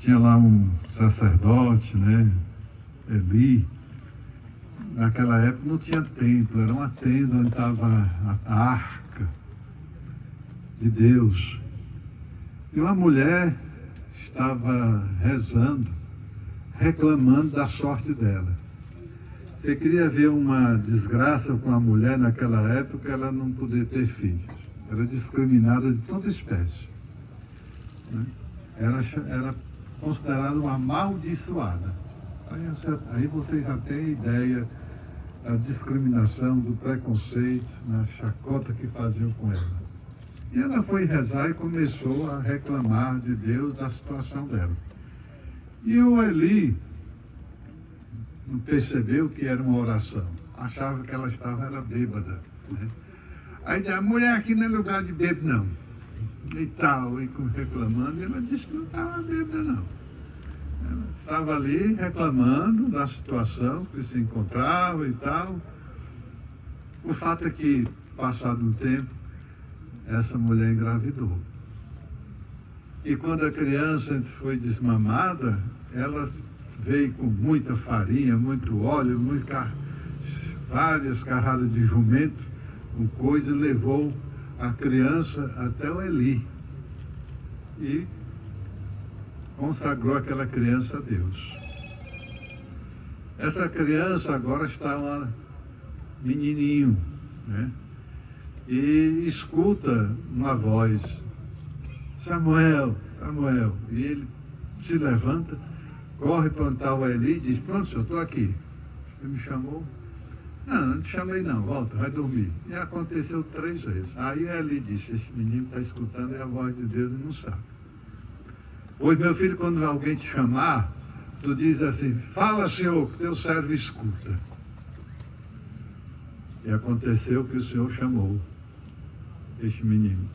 tinha lá um sacerdote, né, Eli. Naquela época não tinha templo, era uma tenda onde estava a arca de Deus. E uma mulher estava rezando, reclamando da sorte dela. Você queria ver uma desgraça com a mulher naquela época, ela não podia ter filhos. Era discriminada de toda espécie. Né? Era considerada uma amaldiçoada. Aí você já tem ideia da discriminação, do preconceito, na chacota que faziam com ela. E ela foi rezar e começou a reclamar de Deus da situação dela. E o Eli não percebeu que era uma oração. Achava que ela era bêbada. Né? Aí a mulher aqui não é lugar de bêbado, não. E tal, e reclamando. E ela disse que não estava bêbada, não. Ela estava ali reclamando da situação que se encontrava e tal. O fato é que, passado um tempo, essa mulher engravidou. E quando a criança foi desmamada, ela veio com muita farinha, muito óleo, várias carradas de jumento, com coisa, e levou a criança até o Eli. E consagrou aquela criança a Deus. Essa criança agora está um menininho, né? E escuta uma voz, Samuel, Samuel. E ele se levanta, corre para onde o Eli e diz, pronto, senhor, estou aqui. Você me chamou? Não te chamei não, volta, vai dormir. E aconteceu 3 vezes. Aí Eli disse, esse menino está escutando é a voz de Deus e não sabe. Pois, meu filho, quando alguém te chamar, tu diz assim, fala, Senhor, que teu servo escuta. E aconteceu que o Senhor chamou este menino.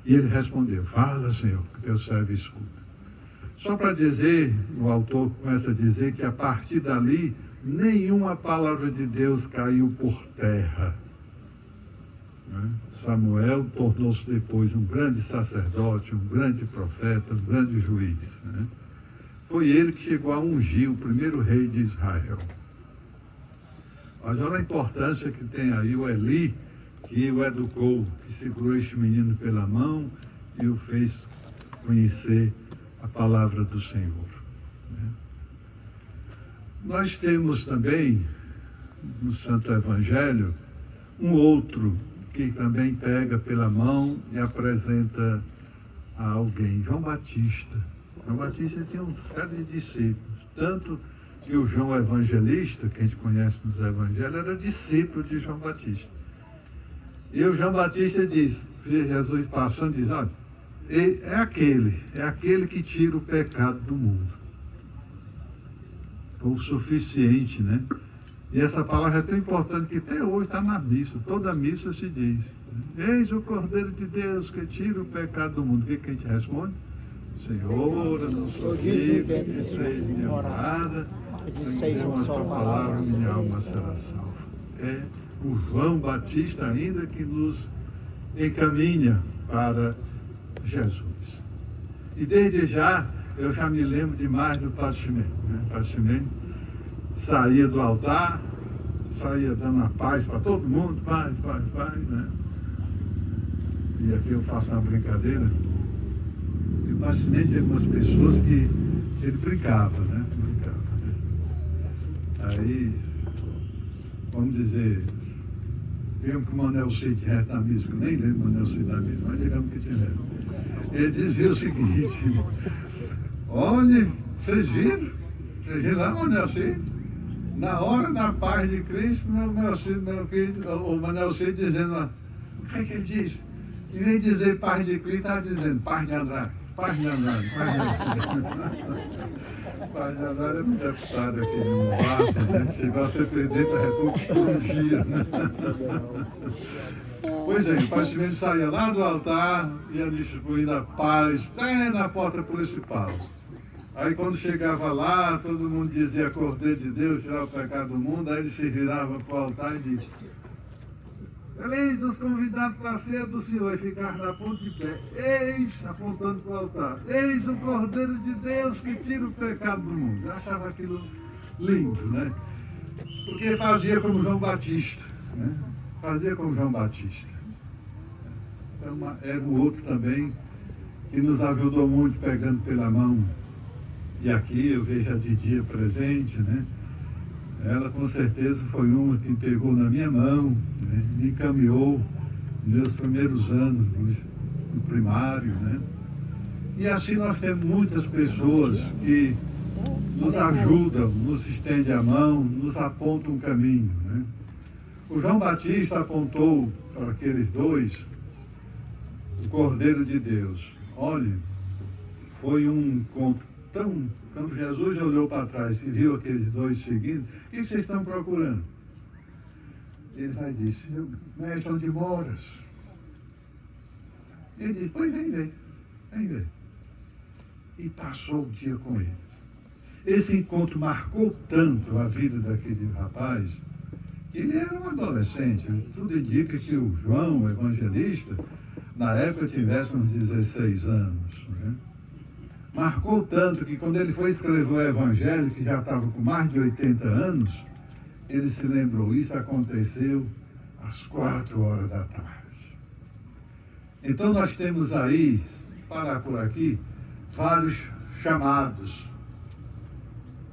E ele respondeu, fala, Senhor, que teu servo escuta. Só para dizer, o autor começa a dizer que a partir dali, nenhuma palavra de Deus caiu por terra. Samuel tornou-se depois um grande sacerdote, um grande profeta, um grande juiz. Foi ele que chegou a ungir o primeiro rei de Israel. Mas olha a importância que tem aí o Eli, que o educou, que segurou este menino pela mão e o fez conhecer a palavra do Senhor. Nós temos também, no Santo Evangelho, um outro que também pega pela mão e apresenta a alguém, João Batista. João Batista tinha um série de discípulos, tanto que o João Evangelista, que a gente conhece nos Evangelhos, era discípulo de João Batista. E o João Batista diz, Jesus passando, diz, olha, é aquele que tira o pecado do mundo. O suficiente, né? E essa palavra é tão importante que até hoje está na missa, toda missa se diz, eis o Cordeiro de Deus que tira o pecado do mundo. O que a gente responde? Senhor, eu não sou digno que seja minha morada, mas uma só palavra, minha alma será salva. É o João Batista ainda que nos encaminha para Jesus. E desde já, eu já me lembro demais do Padre Ximenes. O Padre Ximenes saía do altar, saía dando a paz para todo mundo, paz, né? E aqui eu faço uma brincadeira. E o Padre Ximenes tinha algumas pessoas que ele brincava, né? Aí, vamos dizer, digamos que o Manuel Cid resta na missa, eu nem lembro o Manuel Cid da missa, mas digamos que tinha. Ele dizia o seguinte, olha, vocês viram lá o Manuel Cid? Na hora da paz de Cristo, o Manuel Cid dizendo, o que é que ele diz? Em vez de dizer paz de Cristo, está dizendo paz de Andrade, paz de Andrade, paz de Andrade. Paz de Andrade é um deputado aqui no Mombasa, né? Chegou a ser presidente da República por um dia. Né? Pois é, o Padre Ximenes saía lá do altar, ia distribuindo a paz, até na porta principal. Aí quando chegava lá, todo mundo dizia Cordeiro de Deus, tirar o pecado do mundo, aí ele se virava para o altar e dizia, Eis os convidados para a ceia do Senhor, e ficar na ponta de pé. Eis, apontando para o altar, eis o Cordeiro de Deus que tira o pecado do mundo. Eu achava aquilo lindo, né? Porque fazia como João Batista, né? Fazia como João Batista. Então, era um outro também que nos ajudou muito pegando pela mão. E aqui eu vejo a Didi presente, né? Ela com certeza foi uma que me pegou na minha mão, né? Me encaminhou nos meus primeiros anos no primário, né? E assim nós temos muitas pessoas que nos ajudam, nos estendem a mão, nos apontam um caminho, né? O João Batista apontou para aqueles dois o Cordeiro de Deus. Olha, foi um encontro tão... Quando Jesus olhou para trás e viu aqueles dois seguindo, o que vocês estão procurando? Ele vai disse, mestre, onde moras? Ele disse, pois vem ver. E passou o dia com eles. Esse encontro marcou tanto a vida daquele rapaz, que ele era um adolescente. Tudo indica que o João, o evangelista, na época tivesse uns 16 anos, né? Marcou tanto que quando ele foi escrever o Evangelho, que já estava com mais de 80 anos, ele se lembrou, isso aconteceu às 4 horas da tarde. Então nós temos aí, parar por aqui, vários chamados,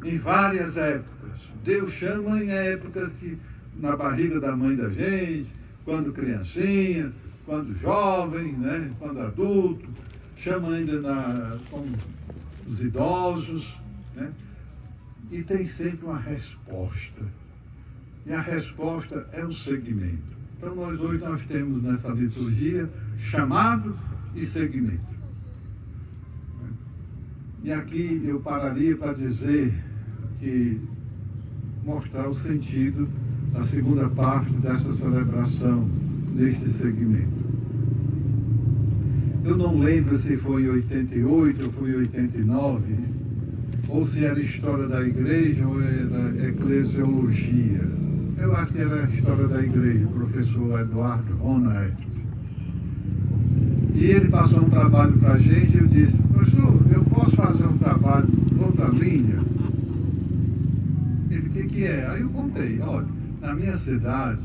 em várias épocas. Deus chama em épocas que, na barriga da mãe da gente, quando criancinha, quando jovem, né, quando adulto, chama ainda como os idosos, né? E tem sempre uma resposta. E a resposta é o segmento. Então hoje nós temos nessa liturgia chamado e segmento. E aqui eu pararia para dizer que mostrar o sentido da segunda parte dessa celebração, deste segmento. Eu não lembro se foi em 88 ou foi em 89, ou se era história da igreja ou era eclesiologia. Eu acho que era a história da igreja, o professor Eduardo Ronert. E ele passou um trabalho para a gente e eu disse, professor, eu posso fazer um trabalho outra linha? Ele, o que é? Aí eu contei, olha, na minha cidade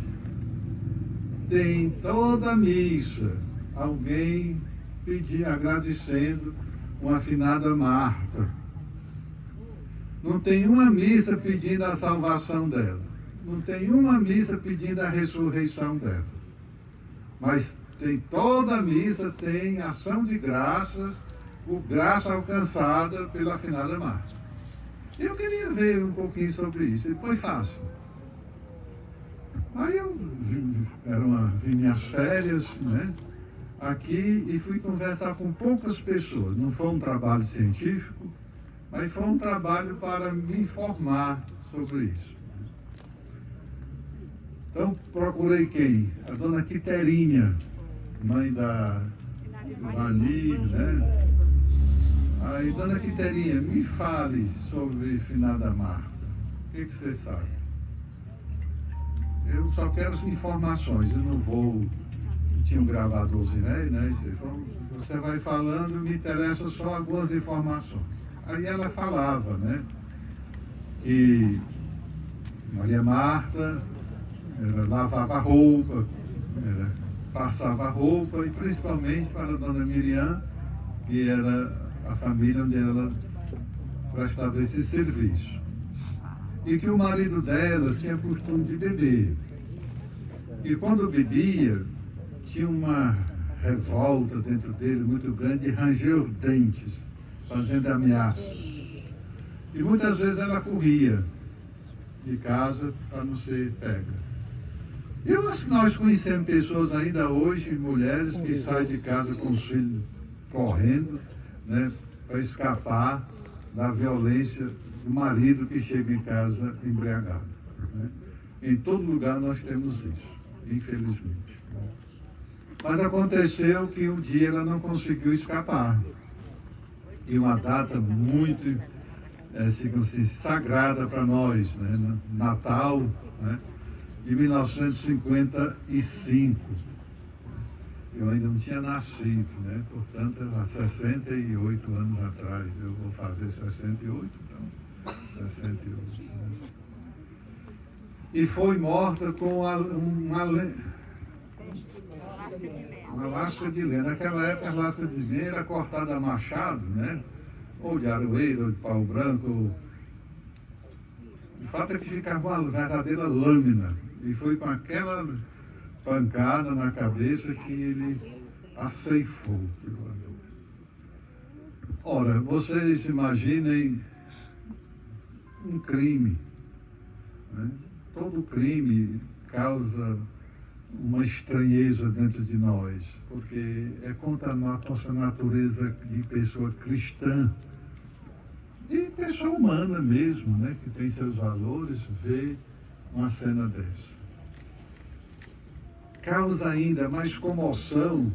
tem toda missa alguém agradecendo uma afinada Marta. Não tem uma missa pedindo a salvação dela. Não tem uma missa pedindo a ressurreição dela. Mas tem toda a missa, tem ação de graças, graça alcançada pela afinada Marta. Eu queria ver um pouquinho sobre isso. Ele foi fácil. Aí eu vi minhas férias, né? Aqui e fui conversar com poucas pessoas. Não foi um trabalho científico, mas foi um trabalho para me informar sobre isso. Então procurei quem? A dona Quiterinha, mãe da Vani, né? Aí, dona Quiterinha, me fale sobre finada Marta. O que você sabe? Eu só quero as informações, eu não vou... Tinha um gravadorzinho, né? Você vai falando, me interessam só algumas informações. Aí ela falava, né? Que Maria Marta, ela lavava roupa, ela passava roupa, e principalmente para a dona Miriam, que era a família onde ela prestava esse serviço. E que o marido dela tinha costume de beber. E quando bebia, tinha uma revolta dentro dele muito grande e rangeu os dentes, fazendo ameaças. E muitas vezes ela corria de casa para não ser pega. Eu acho que nós conhecemos pessoas ainda hoje, mulheres que saem de casa com os filhos correndo, né, para escapar da violência do marido que chega em casa embriagado, né? Em todo lugar nós temos isso, infelizmente. Mas aconteceu que um dia ela não conseguiu escapar. E uma data muito sagrada para nós, né? Natal, né? de 1955. Eu ainda não tinha nascido, né? Portanto, há 68 anos atrás. Eu vou fazer 68, então, 68. Né? E foi morta com uma lasca de lenha. Naquela época, a lasca de lenha era cortada a machado, né? Ou de aroeira, ou de pau branco. O fato é que ficava uma verdadeira lâmina. E foi com aquela pancada na cabeça que ele aceifou. Ora, vocês imaginem um crime, né? Todo crime causa uma estranheza dentro de nós, porque é contra a nossa natureza de pessoa cristã, de pessoa humana mesmo, né? Que tem seus valores, ver uma cena dessa. Causa ainda mais comoção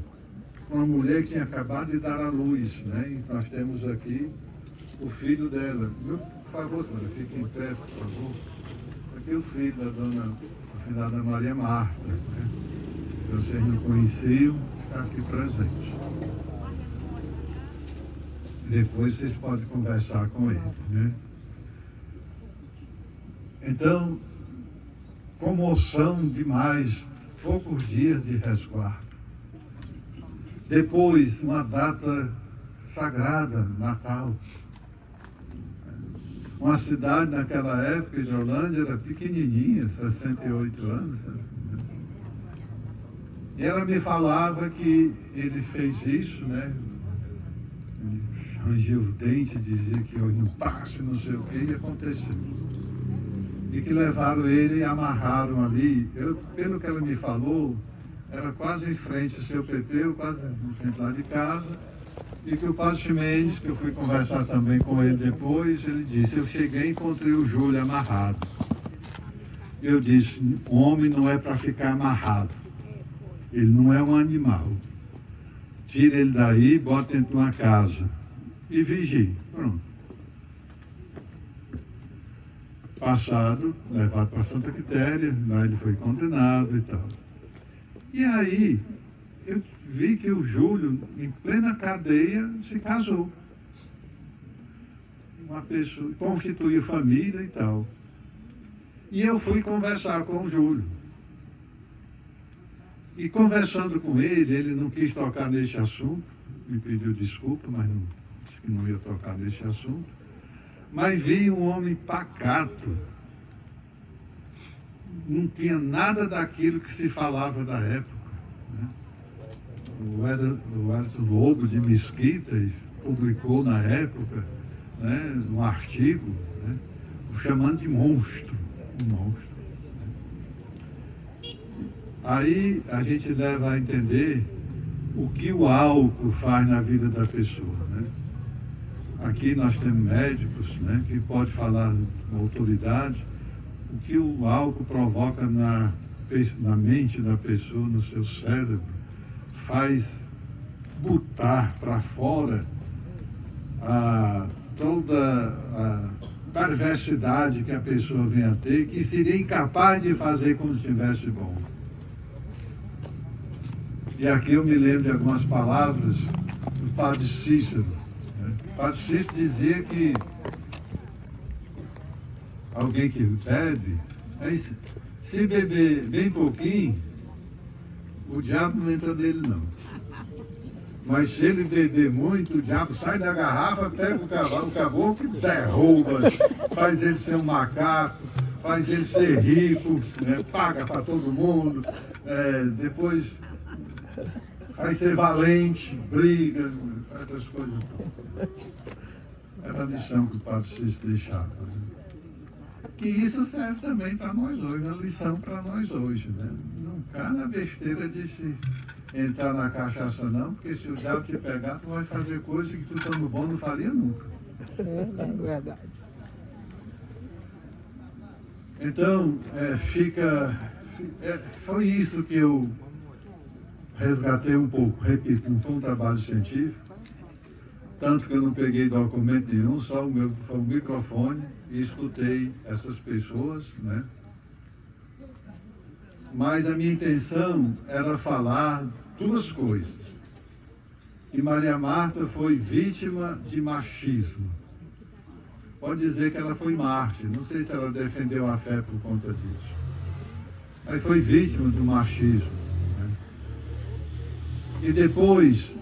com uma mulher que tinha acabado de dar à luz, né? E nós temos aqui o filho dela. Por favor, senhora, fique em pé, por favor. Aqui o filho da dona, da Maria Marta, né? Se vocês não conheciam, está aqui presente. Depois vocês podem conversar com ele, né? Então, comoção demais, poucos dias de resguardo. Depois, uma data sagrada, Natal. Uma cidade naquela época, Hidrolândia, era pequenininha, 68 anos. E ela me falava que ele fez isso, né? Rangia os dentes, dizia que hoje não passe, não sei o que, e aconteceu. E que levaram ele e amarraram ali. Pelo que ela me falou, era quase em frente ao seu PP, quase em frente lá de casa. E que o padre Ximenes, que eu fui conversar também com ele depois, ele disse, eu cheguei e encontrei o Júlio amarrado. Eu disse, o homem não é para ficar amarrado. Ele não é um animal. Tira ele daí, bota dentro de uma casa e vigie. Pronto. Passado, levado para Santa Quitéria, lá ele foi condenado e tal. E aí, eu vi que o Júlio, em plena cadeia, se casou. Uma pessoa, constituiu família e tal. E eu fui conversar com o Júlio. E conversando com ele, ele não quis tocar nesse assunto, me pediu desculpa, mas não, disse que não ia tocar nesse assunto. Mas vi um homem pacato, não tinha nada daquilo que se falava da época. Né? O Edson Lobo de Mesquita publicou na época, né, um artigo, né, o chamando de monstro, um monstro. Né? Aí a gente leva a entender o que o álcool faz na vida da pessoa. Né? Aqui nós temos médicos, né, que podem falar com autoridade o que o álcool provoca na mente da pessoa, no seu cérebro, faz botar para fora toda a perversidade que a pessoa vem a ter, que seria incapaz de fazer quando estivesse bom. E aqui eu me lembro de algumas palavras do padre Cícero. O padre Cícero dizia que alguém que bebe, se beber bem pouquinho, o diabo não entra nele não. Mas se ele beber muito, o diabo sai da garrafa, pega o caboclo e derruba, faz ele ser um macaco, faz ele ser rico, né, paga para todo mundo, depois faz ser valente, briga, faz essas coisas. Era a lição que o padre Cícero deixava. Né? Que isso serve também para nós hoje, uma lição para nós hoje. Né? Não cai na besteira de se entrar na cachaça não, porque se o diabo te pegar, tu vai fazer coisas que tu estando bom não faria nunca. É verdade. Então, foi isso que eu resgatei um pouco. Repito, não foi um trabalho científico, tanto que eu não peguei documento nenhum, só o microfone, e escutei essas pessoas, né? mas a minha intenção era falar duas coisas. Que Maria Marta foi vítima de machismo. Pode dizer que ela foi mártir, não sei se ela defendeu a fé por conta disso. Mas foi vítima do machismo. Né? E depois,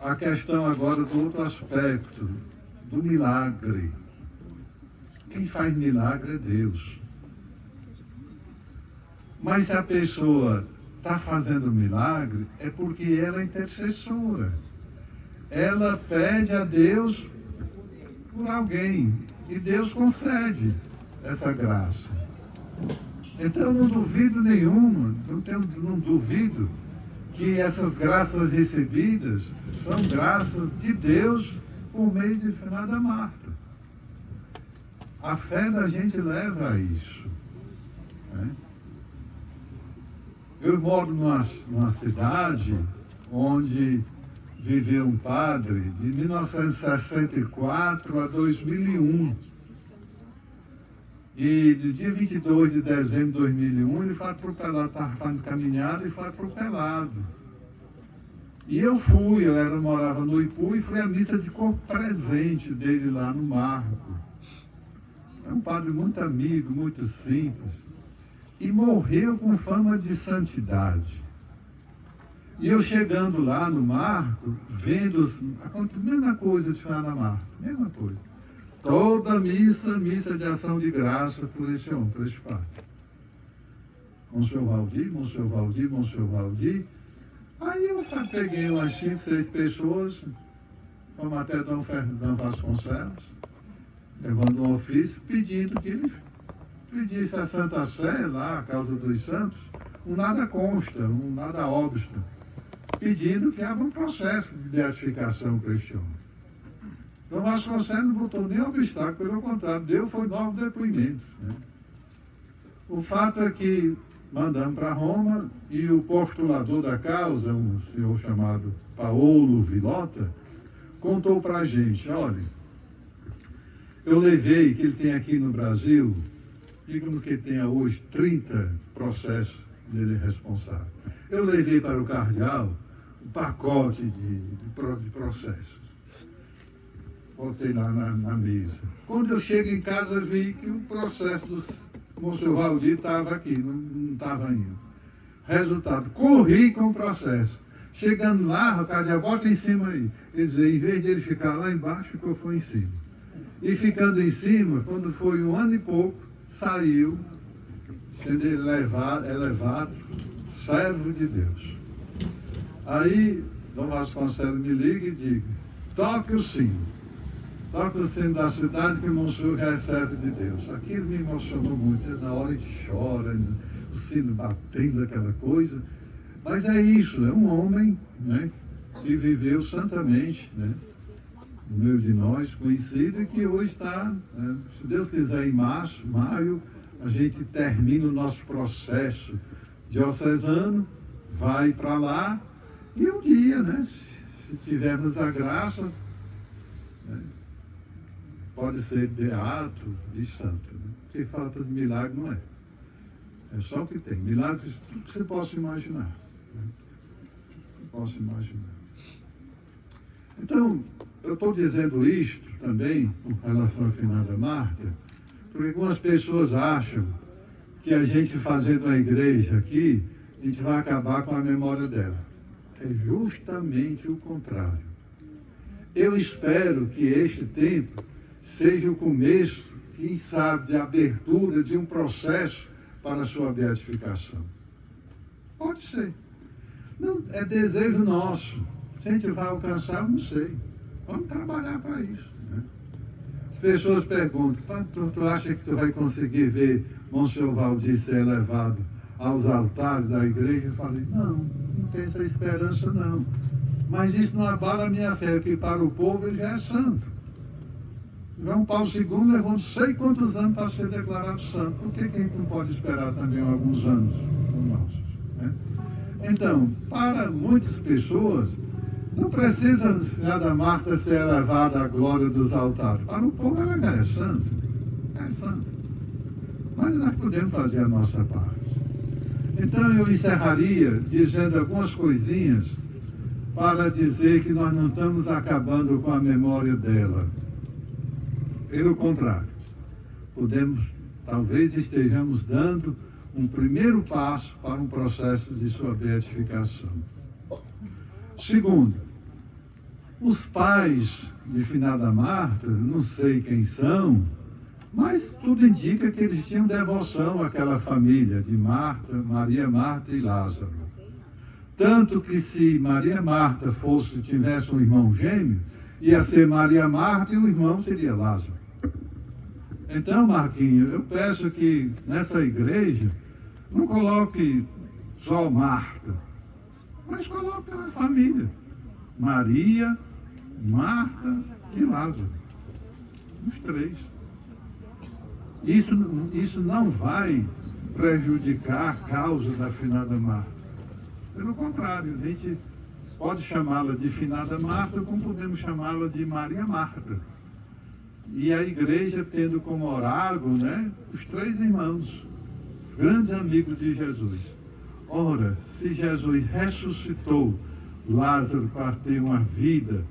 a questão agora do outro aspecto, do milagre. Quem faz milagre é Deus. Mas se a pessoa está fazendo milagre, é porque ela é intercessora. Ela pede a Deus por alguém. E Deus concede essa graça. Então, não duvido nenhuma, não duvido que essas graças recebidas são graças de Deus por meio de Finada Marta. A fé da gente leva a isso. Né? Eu moro numa cidade onde viveu um padre de 1964 a 2001. E no dia 22 de dezembro de 2001, ele foi atropelado, estava fazendo caminhada e foi atropelado. E eu morava no Ipu e fui à missa de corpo presente dele lá no Marco. É um padre muito amigo, muito simples. E morreu com fama de santidade. E eu chegando lá no Marco, vendo a mesma coisa de Finada Marta, mesma coisa. Toda missa de ação de graça por esse homem, por esse padre. Monsenhor Valdir. Aí eu peguei umas 5, 6 pessoas, como até Dom Fernando Vasconcelos, levando um ofício, pedindo que ele pedisse a Santa Sé, lá, a causa dos santos, um nada consta, um nada obsta, pedindo que haja um processo de beatificação para este homem. Dom Vasconcelos não botou nem obstáculo, pelo contrário, foi 9 depoimentos. Né? O fato é que mandamos para Roma e o postulador da causa, um senhor chamado Paolo Vilota, contou para a gente, olha, eu levei, que ele tem aqui no Brasil, digamos que ele tenha hoje 30 processos dele responsável. Eu levei para o cardeal um pacote de processos. Botei lá na mesa. Quando eu chego em casa, vi que o processo do Monsenhor Valdir estava aqui, não estava indo. Resultado, corri com o processo. Chegando lá, o cardeal, bota em cima aí. Quer dizer, em vez de ele ficar lá embaixo, foi em cima. E ficando em cima, quando foi 1 ano e pouco, saiu, sendo elevado, servo de Deus. Aí, Dom Vasconcelos me liga e diz, toque o sino da cidade que o Monsenhor recebe de Deus. Aquilo me emocionou muito, na hora a gente chora, o sino batendo aquela coisa. Mas é isso, é um homem, né, que viveu santamente, né, no meio de nós, conhecido, e que hoje está, né, se Deus quiser, em maio, a gente termina o nosso processo diocesano, vai para lá, e um dia, né, se tivermos a graça, né, pode ser beato de santo. Né? Porque falta de milagre não é. É só o que tem. Milagres, tudo que você possa imaginar. Né? Posso imaginar. Então, eu estou dizendo isto também, com relação à Finada Marta, porque algumas pessoas acham que a gente fazendo a igreja aqui, a gente vai acabar com a memória dela. É justamente o contrário. Eu espero que este tempo seja o começo, quem sabe, de abertura de um processo para a sua beatificação. Pode ser. Não, é desejo nosso. Se a gente vai alcançar, eu não sei. Vamos trabalhar para isso. Né? As pessoas perguntam, tu acha que tu vai conseguir ver Monsenhor Valdir ser elevado aos altares da igreja? Eu falei, não tenho essa esperança não. Mas isso não abala a minha fé, porque para o povo ele já é santo. João Paulo II levou não sei quantos anos para ser declarado santo. Por que a gente não pode esperar também alguns anos como nossos? Né? Então, para muitas pessoas, não precisa Finada Marta ser elevada à glória dos altares. Para o povo ela já é santo. É santo. Mas nós podemos fazer a nossa parte. Então eu encerraria dizendo algumas coisinhas para dizer que nós não estamos acabando com a memória dela. Pelo contrário, talvez estejamos dando um primeiro passo para um processo de sua beatificação. Segundo, os pais de finada Marta, não sei quem são, mas tudo indica que eles tinham devoção àquela família de Marta, Maria, Marta e Lázaro. Tanto que se Maria Marta tivesse um irmão gêmeo, ia ser Maria Marta e o irmão seria Lázaro. Então, Marquinhos, eu peço que nessa igreja não coloque só Marta, mas coloque a família. Maria, Marta e Lázaro. Os três. Isso não vai prejudicar a causa da finada Marta. Pelo contrário, a gente pode chamá-la de finada Marta, como podemos chamá-la de Maria Marta. E a igreja tendo como oráculo, né, os três irmãos, grandes amigos de Jesus. Ora, se Jesus ressuscitou Lázaro para ter uma vida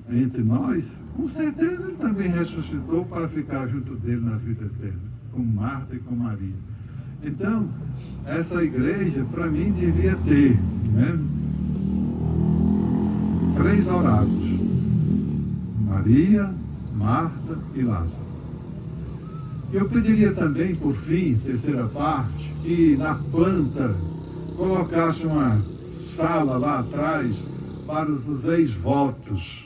entre nós, com certeza ele também ressuscitou para ficar junto dele na vida eterna, com Marta e com Maria. Então, essa igreja, para mim, devia ter, né, 3 oráculos: Maria, Marta e Lázaro. Eu pediria também, por fim, terceira parte, que na planta colocasse uma sala lá atrás para os ex-votos.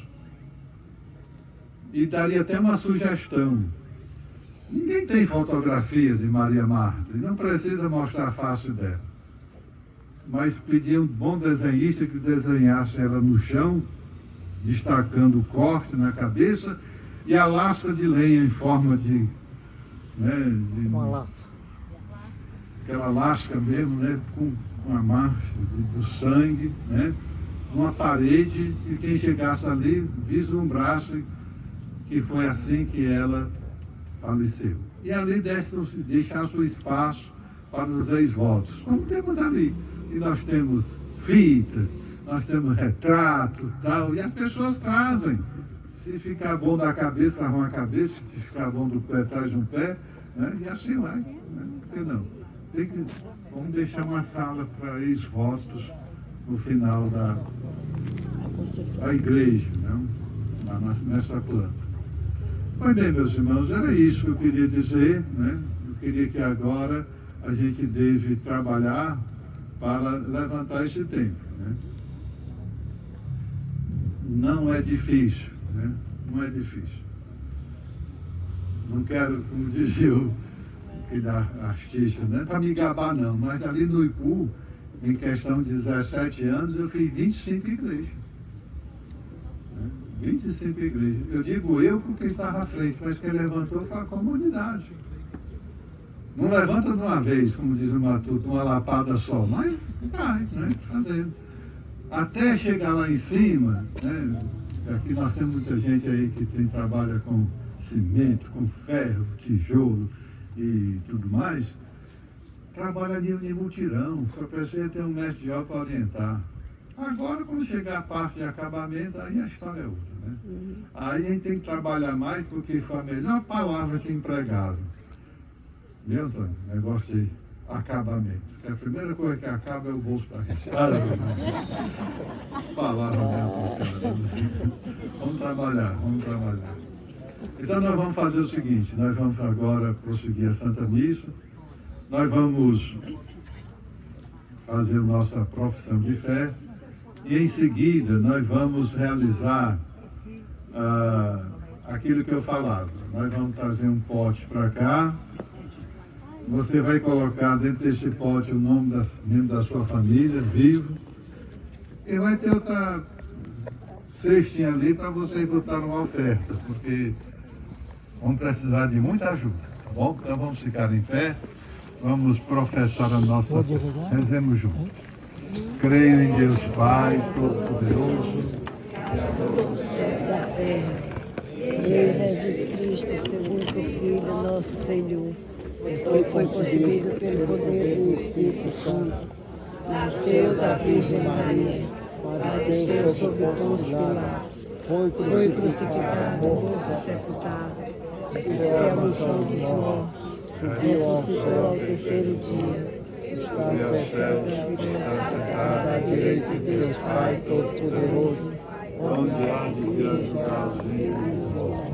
E daria até uma sugestão. Ninguém tem fotografia de Maria Marta, e não precisa mostrar a face dela. Mas pedia um bom desenhista que desenhasse ela no chão, destacando o corte na cabeça e a lasca de lenha em forma de... Uma laça. Aquela lasca mesmo, né, com uma marcha do sangue, né, numa parede, e quem chegasse ali vislumbrasse que foi assim que ela faleceu. E ali deixasse o espaço para os ex-votos, como temos ali. E nós temos fita, nós temos retrato e tal, e as pessoas trazem. Se ficar bom da cabeça, arruma a cabeça; se ficar bom do pé, traz um pé, né, e assim vai. Né? Por que não? Vamos deixar uma sala para ex-votos no final da igreja, né? Nessa planta. Pois bem, meus irmãos, era isso que eu queria dizer, né? Eu queria que agora a gente deve trabalhar para levantar esse tempo, né? Não é difícil, né? Não é difícil. Não quero, como dizia o da artista, não é para me gabar não, mas ali no Ipu, em questão de 17 anos, eu fiz 25 igrejas. 25 igrejas. Eu digo eu porque estava à frente, mas quem levantou foi a comunidade. Não levanta de uma vez, como diz o Matuto, uma lapada só, mas vai, né? Fazendo. Até chegar lá em cima, né? Aqui nós temos muita gente aí que trabalha com cimento, com ferro, tijolo e tudo mais. Trabalha de mutirão, só precisa ter um mestre de obra para orientar. Agora, quando chegar a parte de acabamento, aí a história é outra, né? Aí a gente tem que trabalhar mais, porque foi a melhor palavra que empregaram. Viu, Antônio? Negócio de acabamento. Porque a primeira coisa que acaba é o bolso da gente. Palavra mesmo. Vamos trabalhar, vamos trabalhar. Então nós vamos fazer o seguinte, nós vamos agora prosseguir a Santa Missa, nós vamos fazer a nossa profissão de fé, e em seguida nós vamos realizar aquilo que eu falava. Nós vamos trazer um pote para cá. Você vai colocar dentro desse pote o nome membro da sua família, vivo. E vai ter outra cestinha ali para vocês botarem uma oferta, porque vamos precisar de muita ajuda, tá bom? Então vamos ficar em pé, vamos professar a nossa fé. Rezemos juntos. Creio em Deus Pai Todo-Poderoso, Criador do céu e da terra, em Jesus Cristo, seu único Filho, nosso Senhor, foi concebido pelo poder do Espírito Santo, nasceu da Virgem Maria, padeceu sob Pôncio Pilatos, foi crucificado, morto, sepultado, desceu ao chão dos mortos, ressuscitou ao terceiro dia, está sentado à direita de Deus Pai Todo-Poderoso, onde há de ajudar os